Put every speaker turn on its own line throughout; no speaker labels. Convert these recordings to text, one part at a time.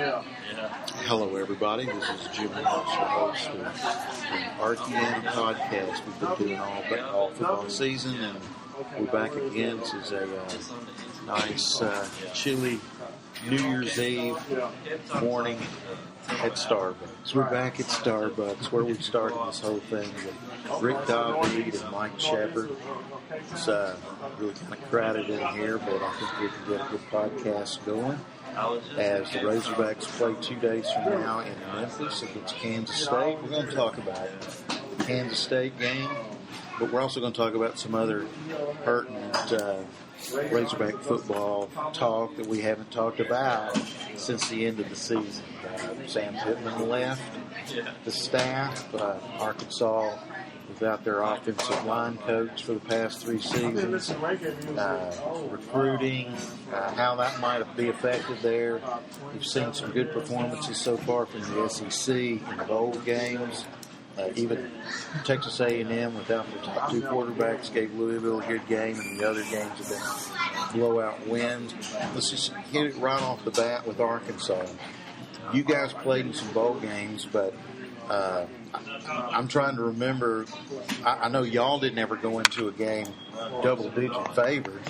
Hello, everybody. This is Jim Ross, your host of the Arkyana podcast. We've been doing all football season, and we're back again. This is a nice, chilly New Year's Eve morning at Starbucks. We're back at Starbucks, where we started this whole thing with Rick Dogreed and Mike Shepard. It's really kind of crowded in here, but I think we can get a good podcast going. As the Razorbacks play 2 days from now in Memphis against Kansas State. We're going to talk about the Kansas State game, but we're also going to talk about some other pertinent Razorback football talk that we haven't talked about since the end of the season. Sam Pittman left the staff. Arkansas without their offensive line coach for the past 3 seasons. Recruiting, how that might be affected there. We've seen some good performances so far from the SEC in the bowl games. Even Texas A&M without their top 2 quarterbacks gave Louisville a good game, and the other games have been blowout wins. Let's just hit it right off the bat with Arkansas. You guys played in some bowl games, but I'm trying to remember. I know y'all didn't ever go into a game double-digit favored.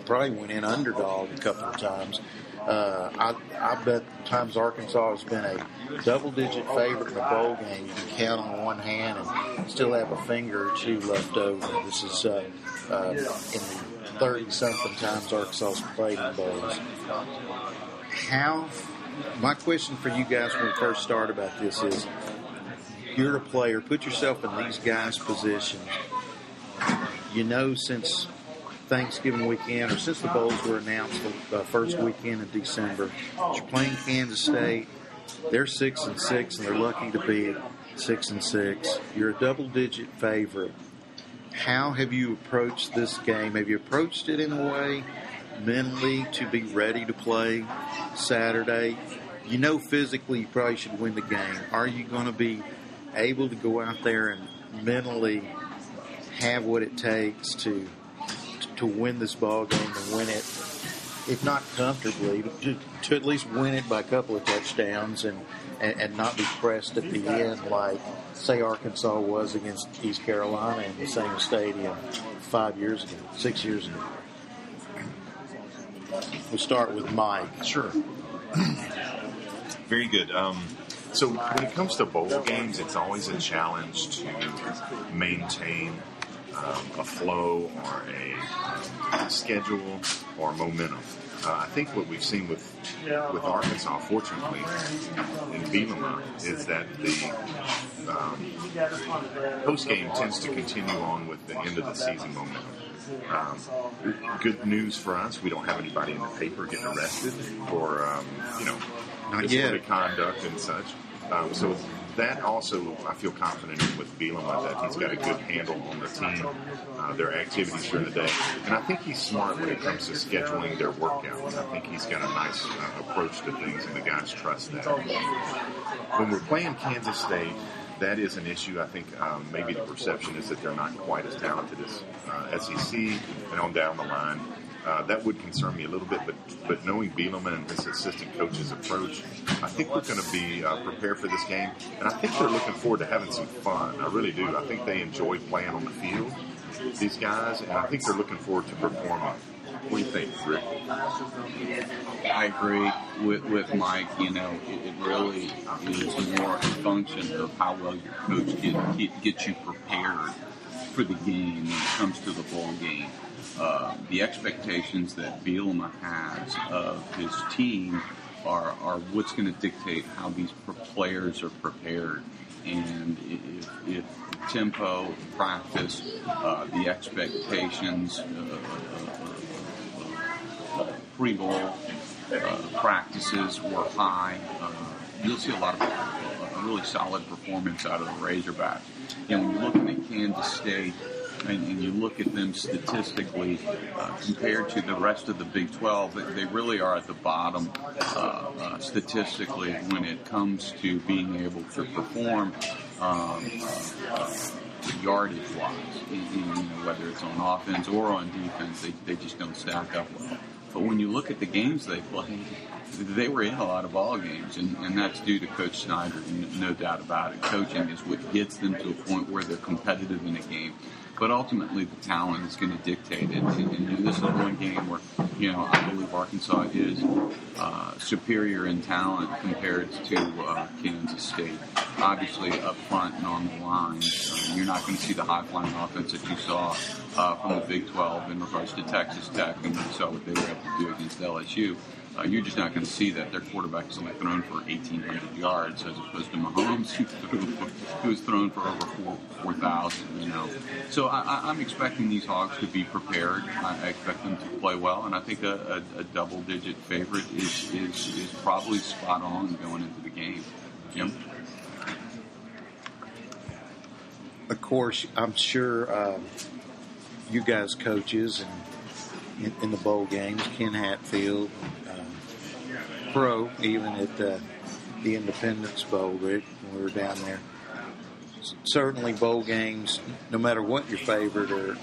Probably went in underdog a couple of times. I bet times Arkansas has been a double-digit favorite in a bowl game. You can count on one hand and still have a finger or two left over. This is in the 30-something times Arkansas's played in bowls. My question for you guys when we first start about this is, you're a player, put yourself in these guys' positions. You know, since Thanksgiving weekend, or since the bowls were announced the first weekend in December, you're playing Kansas State. They're 6-6, and they're lucky to be at 6-6. You're a double-digit favorite. How have you approached this game? Have you approached it in a way mentally to be ready to play Saturday? You know physically you probably should win the game. Are you going to be able to go out there and mentally have what it takes to win this ball game and win it, if not comfortably, to at least win it by a couple of touchdowns and not be pressed at the end like, say, Arkansas was against East Carolina in the same stadium 6 years ago? We'll start with Mike.
Sure. Very good. So when it comes to bowl games, it's always a challenge to maintain a flow or a schedule or momentum. I think what we've seen with Arkansas, fortunately, in Bielema, is that the post-game tends to continue on with the end of the season momentum. Good news for us, we don't have anybody in the paper getting arrested for, disorderly conduct and such. So that also, I feel confident in with Bielema, that he's got a good handle on the team, their activities during the day. And I think he's smart when it comes to scheduling their workouts. I think he's got a nice approach to things, and the guys trust that. When we're playing Kansas State, that is an issue. I think maybe the perception is that they're not quite as talented as SEC and on down the line. That would concern me a little bit, but knowing Bielema and his assistant coach's approach, I think we're going to be prepared for this game. And I think they're looking forward to having some fun. I really do. I think they enjoy playing on the field, these guys, and I think they're looking forward to performing. What do you think, Rick?
I agree with Mike. It really is more a function of how well your coach gets you prepared for the game when it comes to the bowl game. The expectations that Bielema has of his team are what's going to dictate how these players are prepared. And if tempo, practice, the expectations, pre-bowl practices were high, you'll see a lot of a really solid performance out of the Razorbacks. And when you're looking at Kansas State, and you look at them statistically compared to the rest of the Big 12, they really are at the bottom statistically when it comes to being able to perform yardage-wise, whether it's on offense or on defense. They just don't stack up well. But when you look at the games they play, they were in a lot of ball games, and that's due to Coach Snyder, no doubt about it. Coaching is what gets them to a point where they're competitive in a game. But ultimately, the talent is going to dictate it. And this is one game where, I believe Arkansas is superior in talent compared to Kansas State. Obviously, up front and on the line, you're not going to see the high-flying offense that you saw from the Big 12 in regards to Texas Tech, and you saw what they were able to do against LSU. You're just not going to see that. Their quarterback is only thrown for 1,800 yards as opposed to Mahomes, who's thrown for over 4,000. So I'm expecting these Hogs to be prepared. I expect them to play well, and I think a double-digit favorite is probably spot on going into the game. Jim?
Of course, I'm sure you guys coaches and in the bowl games, Ken Hatfield, pro, even at the Independence Bowl, Rick, when we were down there. Certainly bowl games, no matter what your favorite, or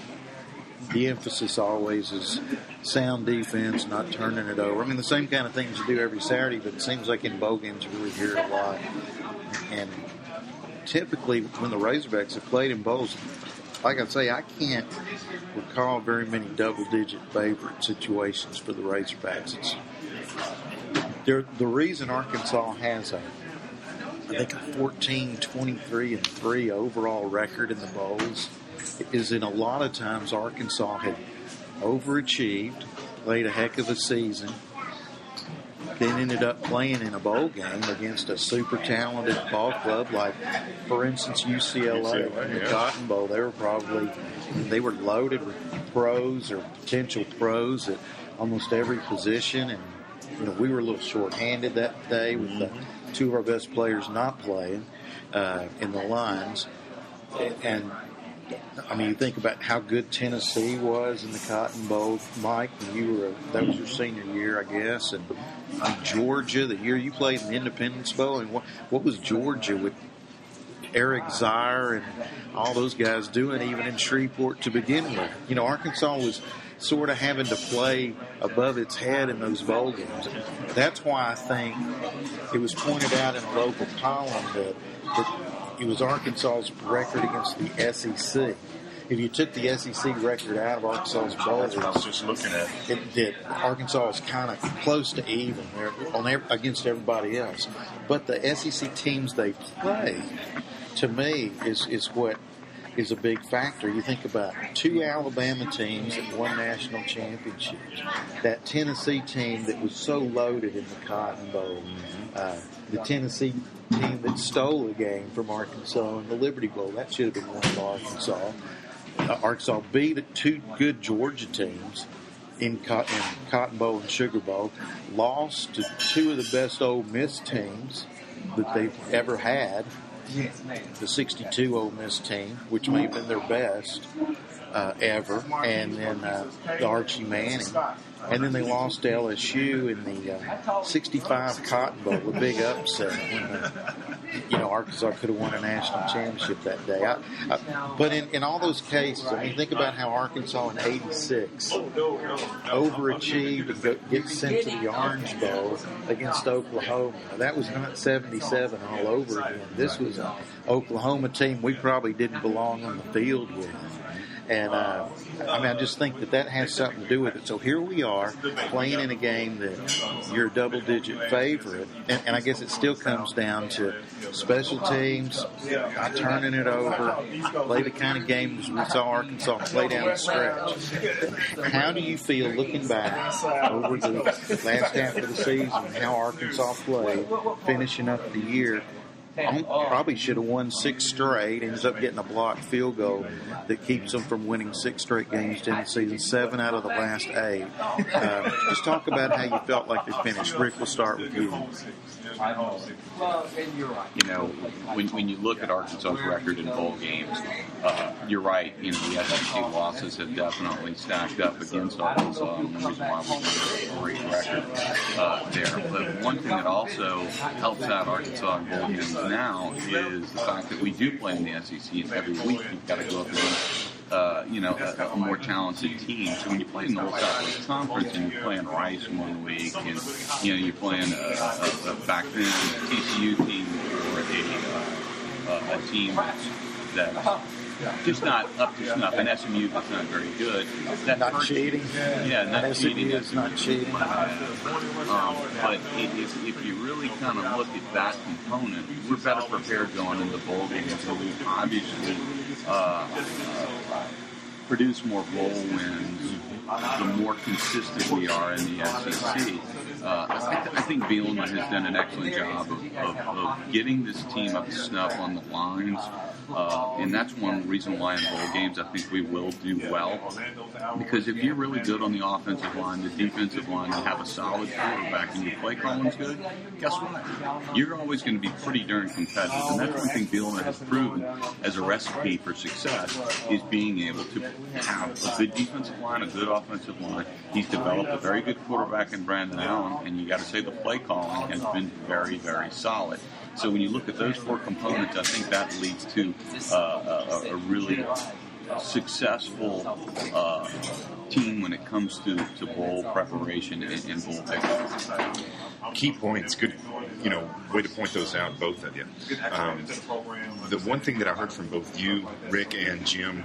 the emphasis always is sound defense, not turning it over. I mean, the same kind of things you do every Saturday, but it seems like in bowl games you really hear it a lot. And typically when the Razorbacks have played in bowls, like I say, I can't recall very many double-digit favorite situations for the Razorbacks. The reason Arkansas has I think a 14-23-3 overall record in the bowls is in a lot of times Arkansas had overachieved, played a heck of a season, then ended up playing in a bowl game against a super talented ball club like, for instance, UCLA in the Cotton Bowl. They were loaded with pros or potential pros at almost every position, and we were a little short-handed that day with two of our best players not playing in the lines. And I mean, you think about how good Tennessee was in the Cotton Bowl, Mike, when that was your senior year, I guess, and Georgia, the year you played in the Independence Bowl, and what was Georgia with Eric Zier and all those guys doing even in Shreveport to begin with? Arkansas was sort of having to play above its head in those bowl games. That's why I think it was pointed out in a local column that it was Arkansas's record against the SEC. If you took the SEC record out of Arkansas's bowls,
that's what I was just looking at.
That Arkansas is kind of close to even against everybody else. But the SEC teams they play, to me, is what is a big factor. You think about two Alabama teams that won national championships, that Tennessee team that was so loaded in the Cotton Bowl, the Tennessee team that stole the game from Arkansas in the Liberty Bowl. That should have been won by Arkansas. Arkansas beat two good Georgia teams in Cotton Bowl and Sugar Bowl, lost to two of the best Ole Miss teams that they've ever had, the 62 Ole Miss team, which may have been their best ever, and then the Archie Manning. And then they lost to LSU in the 65 Cotton Bowl, a big upset when Arkansas could have won a national championship that day. But in all those cases, I mean, think about how Arkansas in '86 overachieved and get sent to the Orange Bowl against Oklahoma. That was not '77 all over again. This was an Oklahoma team we probably didn't belong on the field with. And, I just think that has something to do with it. So here we are playing in a game that you're a double-digit favorite. And I guess it still comes down to special teams, not turning it over, play the kind of games we saw Arkansas play down the stretch. How do you feel looking back over the last half of the season, how Arkansas played, finishing up the year? Probably should have won 6 straight. Ends up getting a blocked field goal that keeps them from winning 6 straight games in the season, 7 out of the last 8. Just talk about how you felt like they finished. Rick, we'll start with you.
When you look at Arkansas's record in bowl games, you're right. The SEC losses have definitely stacked up against Arkansas, and the reason why we have a great record there. But one thing that also helps out Arkansas in bowl games now is the fact that we do play in the SEC, and every week we've got to go up against a more talented team. So when you play in the Southwest Conference and you're playing Rice one week, and you're playing a back then a TCU team or a team that's just not up to snuff, and SMU that's not very good. That
not cheating.
Yeah, not cheating.
It's not cheating.
But if you really kind of look at that component, we're better prepared going into bowl games. So we obviously produce more bowl wins the more consistent we are in the SEC. I think Bielema has done an excellent job of getting this team up to snuff on the lines. And that's one reason why in bowl games I think we will do well. Because if you're really good on the offensive line, the defensive line, you have a solid quarterback, and your play calling's good, guess what? You're always going to be pretty darn competitive. And that's one thing Bielema has proven as a recipe for success is being able to have a good defensive line, a good offensive line. He's developed a very good quarterback in Brandon Allen, and you got to say the play calling has been very, very solid. So when you look at those four components, I think that leads to a really successful team when it comes to bowl preparation and bowl picks.
Key points. Good, way to point those out, both of you. The one thing that I heard from both you, Rick, and Jim,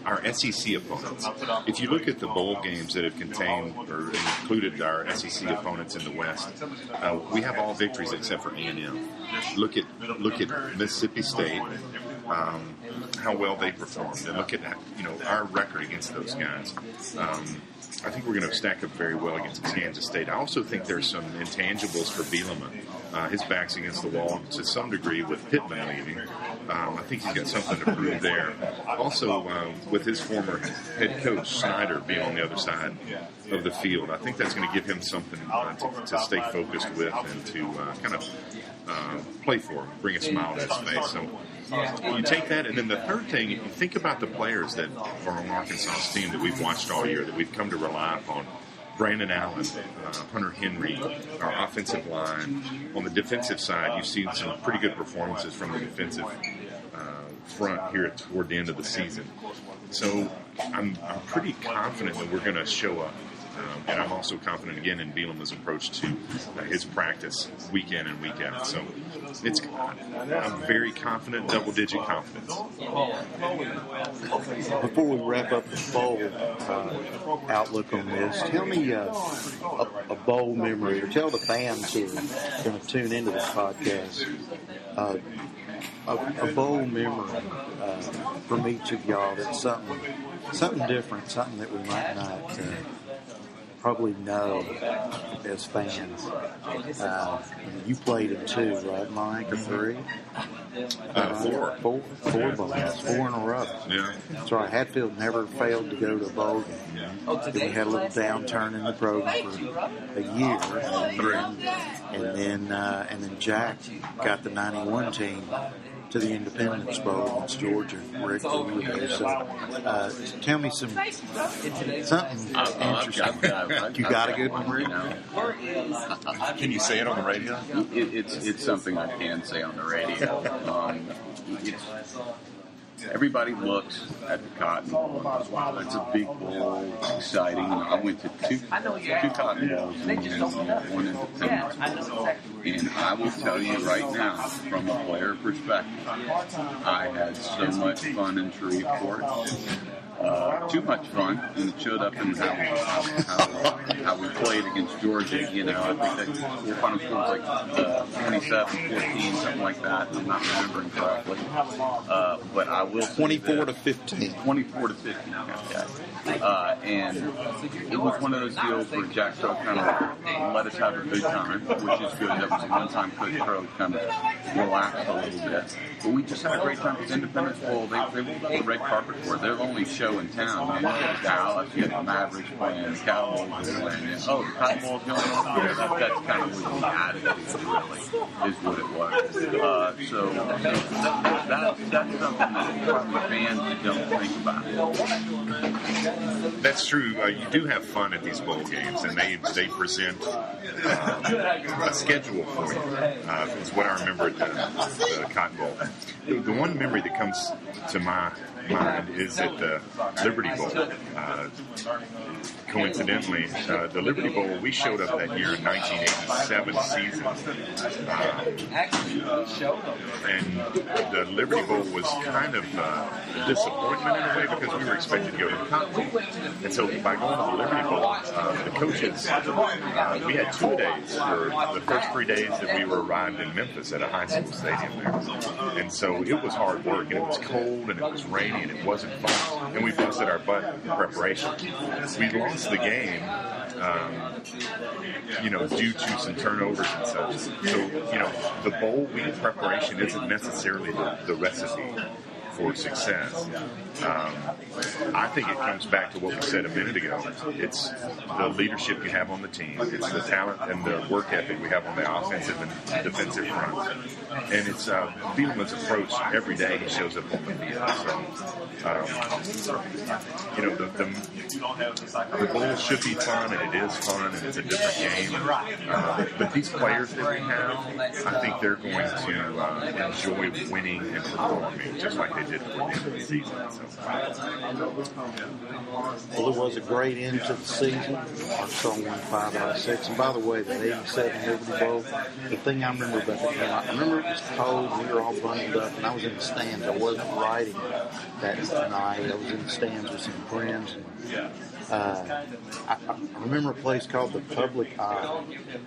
our SEC opponents. If you look at the bowl games that have contained or included our SEC opponents in the West, we have all victories except for A&M. Look at Mississippi State, how well they performed, and look at our record against those guys. I think we're going to stack up very well against Kansas State. I also think there's some intangibles for Bielema. His back's against the wall to some degree with Pittman leaving. I think he's got something to prove there. Also, with his former head coach, Snyder, being on the other side of the field, I think that's going to give him something to stay focused with and to kind of play for, bring a smile to his face. So you take that, and then the third thing, you think about the players that are on Arkansas's team that we've watched all year, that we've come to rely upon. Brandon Allen, Hunter Henry, our offensive line. On the defensive side, you've seen some pretty good performances from the defensive front here toward the end of the season. So I'm pretty confident that we're going to show up. And I'm also confident, again, in Bielema's approach to his practice week in and week out. So I'm very confident, double-digit confidence.
Before we wrap up the bowl outlook on this, tell me a bowl memory, or tell the fans who are going to tune into this podcast a bowl memory from each of y'all that's something different, something that we might not probably know as fans. You played in 2, right, Mike, or 3?
4.
Four bowls, 4 in a row.
Yeah.
That's right. Hatfield never failed to go to a bowl game. Then we had a little downturn in the program for a year, and then Jack got the '91 team to the Independence Bowl against Georgia. Rick, you were there. So, tell me something interesting. You got a good one, Rick?
Can you say it on the radio?
It's something I can say on the radio. Everybody looks at the Cotton Bowl and goes, wow, that's a big bowl, exciting. I went to two Cotton Bowls and one Independence Bowl. And I will tell you right now, from a player perspective, I had so much fun in Shreveport. Too much fun, and it showed up in how we played against Georgia. I think that the final score was like 27-14, something like that. I'm not remembering correctly, but I will
24 to 15.
24 to 15. Okay. And it was one of those deals where Jack Crow kind of let us have a good time, which is good. That was the one time Coach Crow kind of relaxed a little bit. But we just had a great time. It was Independence Bowl. They rolled out the red carpet for it. They're the only show in town. You had Dallas, you had the Mavericks playing, the Cowboys were playing. The Cotton Bowl's going on. That's kind of what the attitude really is what it was. So that's something that probably fans don't think about.
That's true. You do have fun at these bowl games, and they present a schedule for you. Is what I remember at the Cotton Bowl. The one memory that comes to my mind is at the Liberty Bowl. Coincidentally, the Liberty Bowl, we showed up that year in 1987 season. And the Liberty Bowl was kind of a disappointment in a way because we were expected to go to the Cotton Bowl. And so by going to the Liberty Bowl, the coaches, we had 2 days for the first 3 days that we were arrived in Memphis at a high school stadium there. And so it was hard work, and it was cold, and it was rainy, and it wasn't fun. And we busted our butt in preparation. We lost the game, due to some turnovers and such. So, the bowl week preparation isn't necessarily the recipe for success. I think it comes back to what we said a minute ago. It's the leadership you have on the team. It's the talent and the work ethic we have on the offensive and defensive front. And it's Bielema's approach every day he shows up on the field. So, the bowl should be fun, and it is fun, and it's a different game. But these players that we have, I think they're going to enjoy winning and performing just like they did at the end of the season.
Well, it was a great end to the season. Arkansas won 5 out of 6. And by the way, that 87 Liberty Bowl, the thing I remember about the game, I remember it was cold, we were all bundled up, and I was in the stands. I wasn't riding that night. I was in the stands with some friends. I remember a place called the Public Eye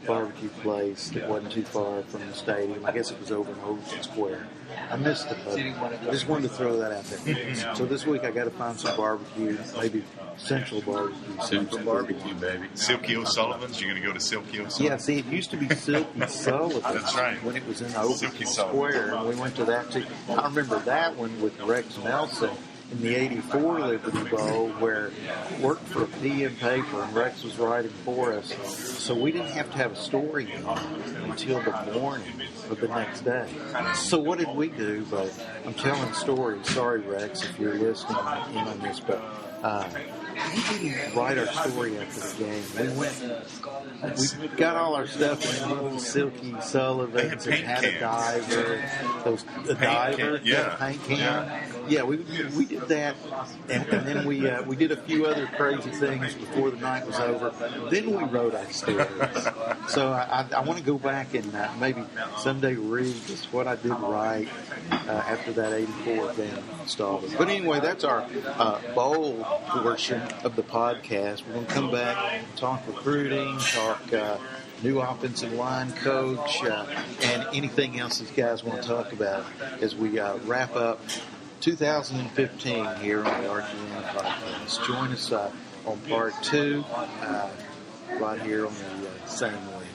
barbecue place that wasn't too far from the stadium. I guess it was over in Overton Square. I missed the Public Eye. I just wanted to throw that out there. So this week I got to find some barbecue, maybe Central Barbecue.
Central Barbecue, baby.
Silky O'Sullivan's? You're going to go to Silky O'Sullivan's?
Yeah, see, it used to be Silky Sullivan's.
That's right.
When it was in Overton Square, and we went to that too. I remember that one with Rex Nelson in the 84 Liberty Bowl, where I worked for a PM paper and Rex was writing for us. So we didn't have to have a story until the morning of the next day. So what did we do? But I'm telling stories. Sorry, Rex, if you're listening in on this, but we didn't write our story after the game. We got all our stuff in little Silky Sullivans and had a diver, a paint can. Yeah, we did that, and then we did a few other crazy things before the night was over. Then we wrote our stories. So I want to go back and maybe someday read just what I did right after that 84 game installed. But anyway, that's our bowl portion of the podcast. We're going to come back and talk recruiting, talk new offensive line coach, and anything else these guys want to talk about as we wrap up 2015 here on the Arkyana podcast. Join us on part 2 right here on the same way.